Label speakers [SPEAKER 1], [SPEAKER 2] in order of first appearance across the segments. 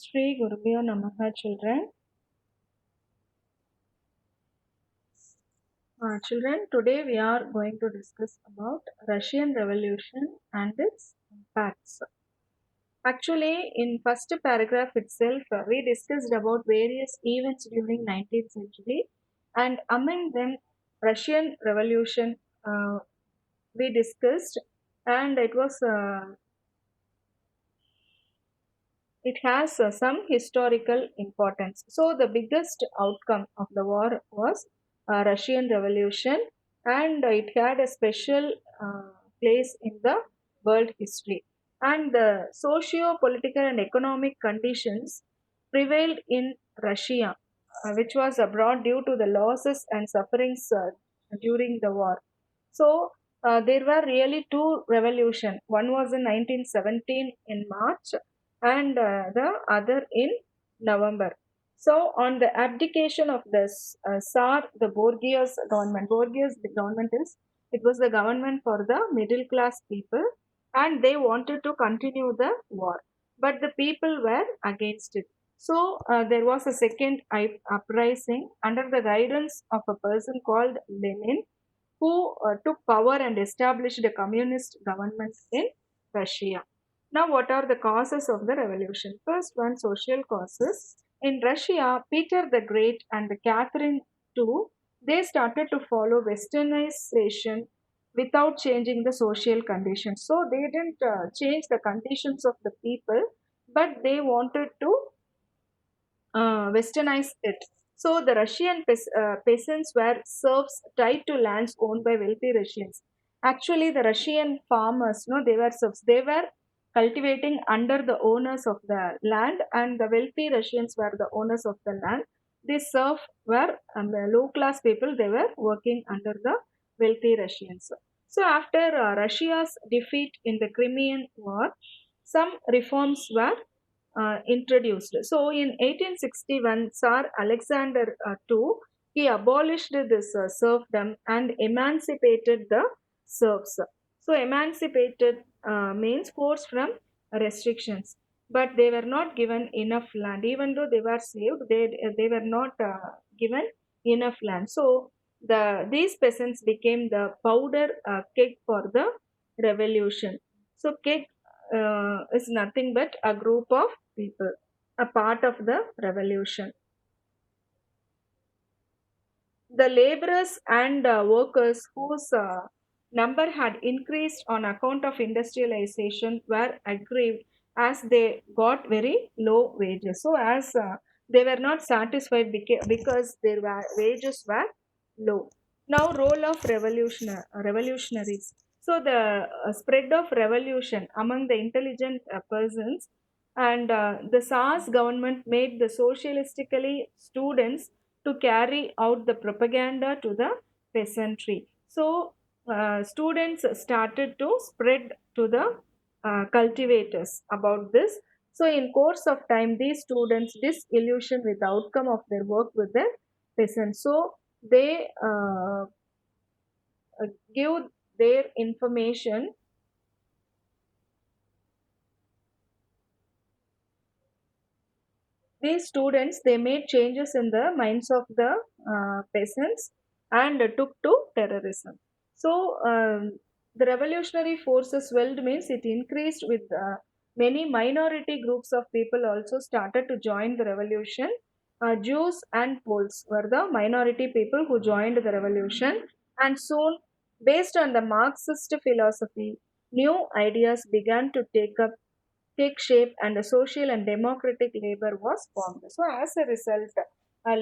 [SPEAKER 1] Sri Gurubhyo Namaha, children. Children, today we are going to discuss about Russian Revolution and its impacts. Actually, in first paragraph itself, we discussed about various events during 19th century, and among them, Russian Revolution we discussed, and it has some historical importance. So, the biggest outcome of the war was Russian Revolution, and it had a special place in the world history. And the socio-political and economic conditions prevailed in Russia, which was abroad due to the losses and sufferings during the war. So, there were really two revolutions. One was in 1917 in March, and the other in November. So, on the abdication of the Tsar, the Borgias government, Borgias the government is it was the government for the middle class people, and they wanted to continue the war, but the people were against it. So, there was a second uprising under the guidance of a person called Lenin, who took power and established a communist government in Russia. Now, what are the causes of the revolution? First one, social causes. In Russia, Peter the Great and Catherine II, they started to follow westernization without changing the social conditions. So they didn't change the conditions of the people, but they wanted to westernize it. So the Russian peasants were serfs tied to lands owned by wealthy Russians. Actually, the Russian farmers, no, they were serfs. They were cultivating under the owners of the land, and the wealthy Russians were the owners of the land. These serf were the low class people. They were working under the wealthy Russians. So after Russia's defeat in the Crimean War, some reforms were introduced. So in 1861, Tsar Alexander II, he abolished this serfdom and emancipated the serfs. So emancipated means forced from restrictions, but they were not given enough land. Even though they were saved, they were not given enough land. So these peasants became the powder keg for the revolution. So keg is nothing but a group of people, a part of the revolution. The laborers and workers whose number had increased on account of industrialization were aggrieved as they got very low wages. So, as they were not satisfied because their wages were low. Now, role of revolutionaries. So, the spread of revolution among the intelligent persons, and the SARS government made the socialistically students to carry out the propaganda to the peasantry. So, students started to spread to the cultivators about this. So, in course of time, these students disillusioned with the outcome of their work with the peasants. So, they give their information. These students, they made changes in the minds of the peasants and took to terrorism. So the revolutionary forces swelled means it increased with many minority groups of people also started to join the revolution. Jews and Poles were the minority people who joined the revolution, and soon, based on the Marxist philosophy, new ideas began to take shape, and a social and democratic labor was formed. So, as a result, a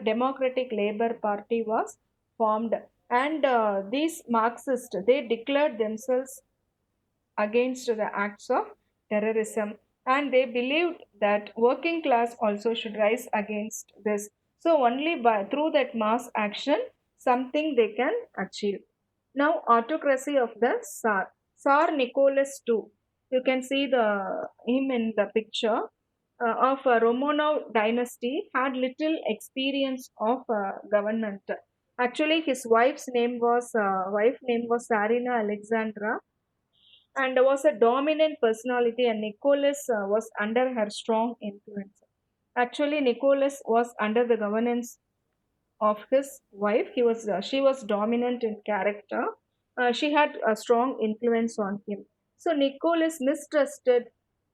[SPEAKER 1] democratic labor party was formed, and these Marxists, they declared themselves against the acts of terrorism, and they believed that working class also should rise against this. So only by through that mass action something they can achieve. Now, autocracy of the Tsar Nicholas II, you can see the him in the picture of Romanov dynasty, had little experience of government. Actually, his wife name was Tsarina Alexandra, and was a dominant personality, and Nicholas was under her strong influence. Actually, Nicholas was under the governance of his wife. She was dominant in character. She had a strong influence on him. So Nicholas mistrusted.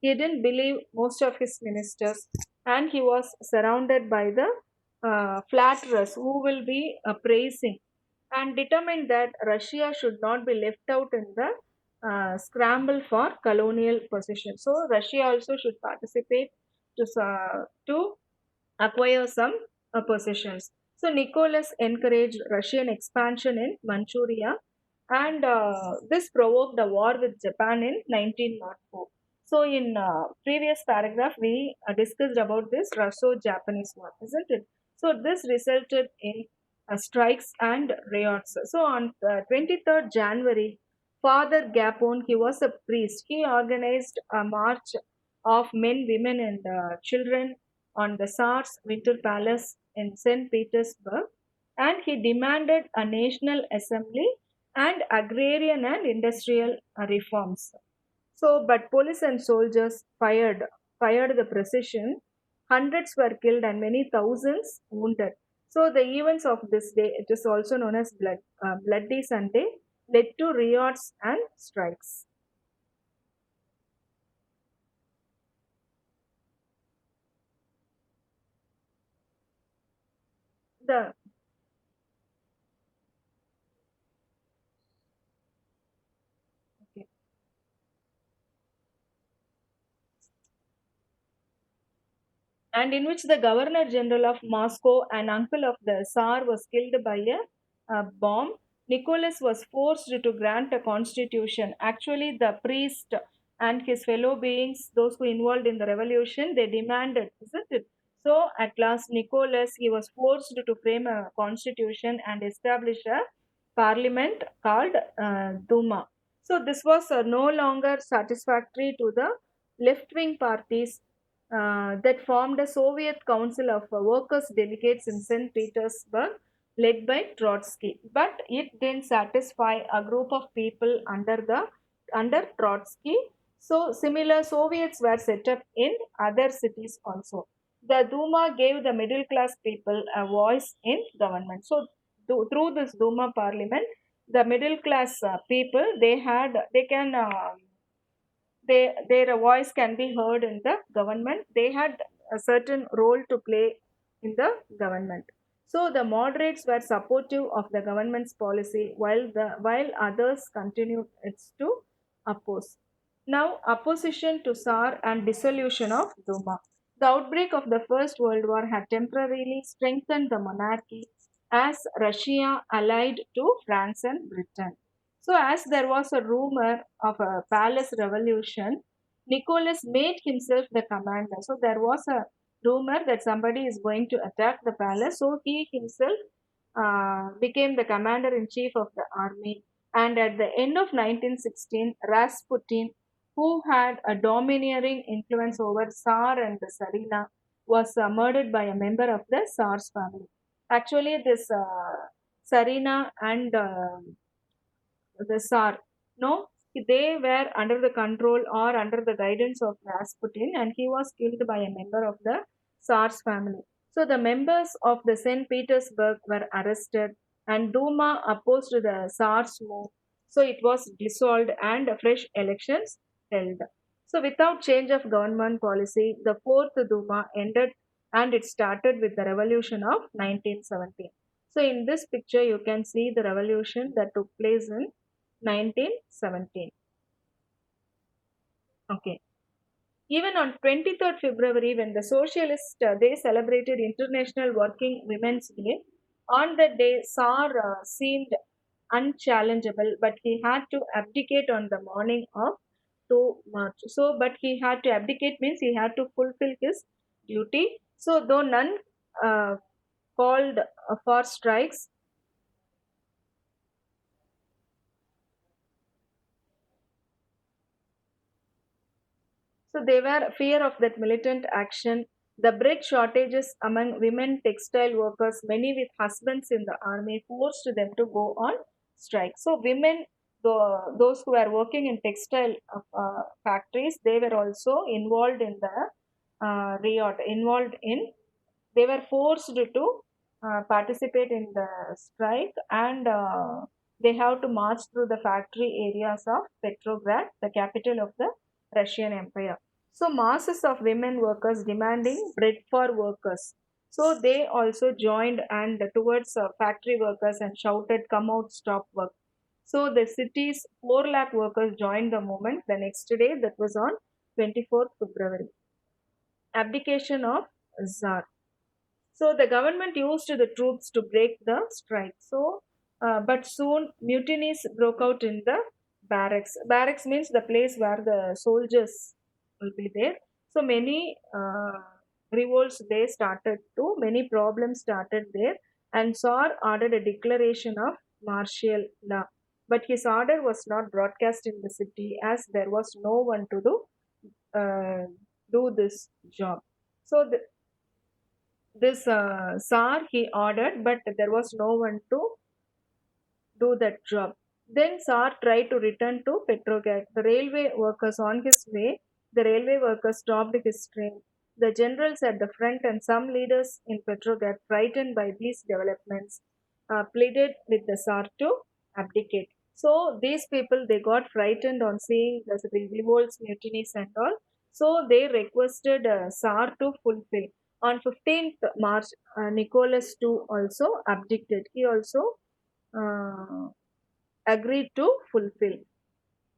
[SPEAKER 1] He didn't believe most of his ministers, and he was surrounded by the flatterers who will be praising, and determined that Russia should not be left out in the scramble for colonial possession. So Russia also should participate to acquire some possessions. So Nicholas encouraged Russian expansion in Manchuria, and this provoked a war with Japan in 1904. So in previous paragraph, we discussed about this Russo-Japanese war, isn't it? So this resulted in strikes and riots. So on 23rd January, Father Gapon, he was a priest. He organized a march of men, women, and children on the Tsar's Winter Palace in St. Petersburg, and he demanded a national assembly and agrarian and industrial reforms. So, but police and soldiers fired the procession. Hundreds were killed and many thousands wounded. So, the events of this day, it is also known as Bloody Sunday, led to riots and strikes. The okay. And in which the Governor General of Moscow and uncle of the Tsar was killed by a bomb. Nicholas was forced to grant a constitution. Actually, the priest and his fellow beings, those who involved in the revolution, they demanded, isn't it? So, at last, Nicholas he was forced to frame a constitution and establish a parliament called Duma. So, this was no longer satisfactory to the left-wing parties that formed a Soviet Council of Workers' Delegates in St. Petersburg, led by Trotsky. But it didn't satisfy a group of people under Trotsky. So similar Soviets were set up in other cities also. The Duma gave the middle class people a voice in government. So through this Duma parliament, the middle class people they can their voice can be heard in the government. They had a certain role to play in the government. So the moderates were supportive of the government's policy, while others continued its to oppose. Now opposition to Tsar and dissolution of Duma. The outbreak of the First World War had temporarily strengthened the monarchy as Russia allied to France and Britain. So, as there was a rumor of a palace revolution, Nicholas made himself the commander. So, there was a rumor that somebody is going to attack the palace. So, he himself became the commander in chief of the army. And at the end of 1916, Rasputin, who had a domineering influence over Tsar and the Tsarina, was murdered by a member of the Tsar's family. Actually, this Tsarina and the Tsar. No, they were under the control or under the guidance of Rasputin, and he was killed by a member of the Tsar's family. So the members of the St. Petersburg were arrested, and Duma opposed the Tsar's move. So it was dissolved and fresh elections held. So without change of government policy, the fourth Duma ended, and it started with the revolution of 1917. So in this picture, you can see the revolution that took place in 1917. Okay. Even on 23rd February, when the socialists they celebrated International Working Women's Day, on that day Tsar seemed unchallengeable, but he had to abdicate on the morning of 2 March. So, but he had to abdicate means he had to fulfill his duty. So, though none called for strikes, so they were fear of that militant action. The bread shortages among women textile workers, many with husbands in the army, forced them to go on strike. So women, those who were working in textile factories, they were also involved in the riot, involved in, they were forced to participate in the strike, and they have to march through the factory areas of Petrograd, the capital of the Russian Empire. So masses of women workers demanding bread for workers. So they also joined and towards factory workers and shouted, "Come out, stop work." So the city's 4 lakh workers joined the movement the next day, that was on 24th February. Abdication of Tsar. So the government used the troops to break the strike. But soon mutinies broke out in the barracks. Barracks means the place where the soldiers will be there. So many revolts they started to, many problems started there, and Tsar ordered a declaration of martial law. But his order was not broadcast in the city as there was no one to do this job. So this Tsar he ordered, but there was no one to do that job. Then Tsar tried to return to Petrograd. The railway workers on his way, the railway workers stopped his train. The generals at the front and some leaders in Petrograd, frightened by these developments, pleaded with the Tsar to abdicate. So these people they got frightened on seeing the revolts, mutinies, and all. So they requested Tsar to fulfill. On 15th March, Nicholas II also abdicated. He also uh, agreed to fulfill.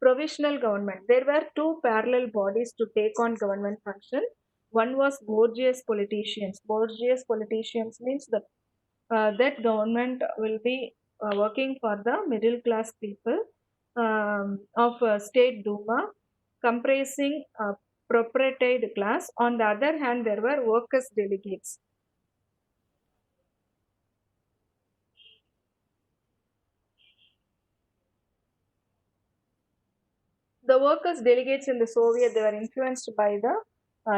[SPEAKER 1] Provisional government. There were two parallel bodies to take on government function. One was bourgeois politicians. Bourgeois politicians means that government will be working for the middle class people of state Duma, comprising propertied class. On the other hand, there were workers delegates. The workers' delegates in the Soviet they were influenced by the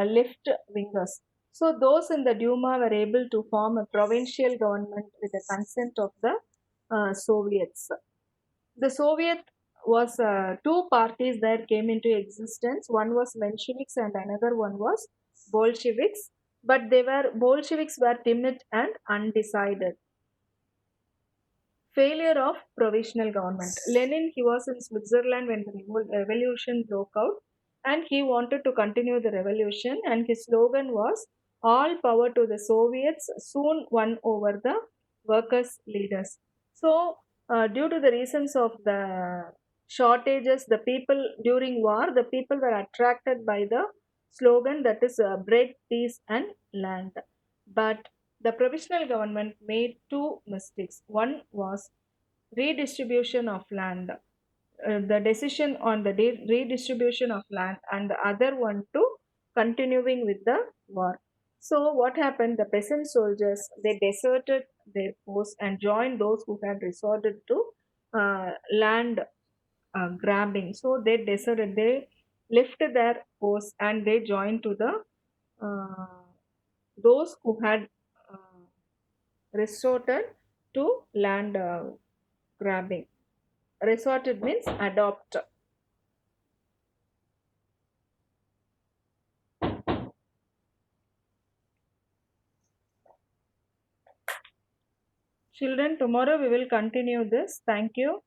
[SPEAKER 1] left wingers. So those in the Duma were able to form a provincial government with the consent of the Soviets. The Soviet was two parties that came into existence. One was Mensheviks and another one was Bolsheviks. But Bolsheviks were timid and undecided. Failure of provisional government. Lenin, he was in Switzerland when the revolution broke out, and he wanted to continue the revolution, and his slogan was "All power to the Soviets," soon won over the workers' leaders. So, due to the reasons of the shortages, the people during war, the people were attracted by the slogan that is bread, peace, and land. But the provisional government made two mistakes. One was redistribution of land, the decision on the redistribution of land, and the other one to continuing with the war. So what happened? The peasant soldiers they deserted their posts and joined those who had resorted to land grabbing. So they deserted, they left their posts and they joined to the uh, those who had uh, resorted to land grabbing. Resorted means adopt. Children, tomorrow we will continue this. Thank you.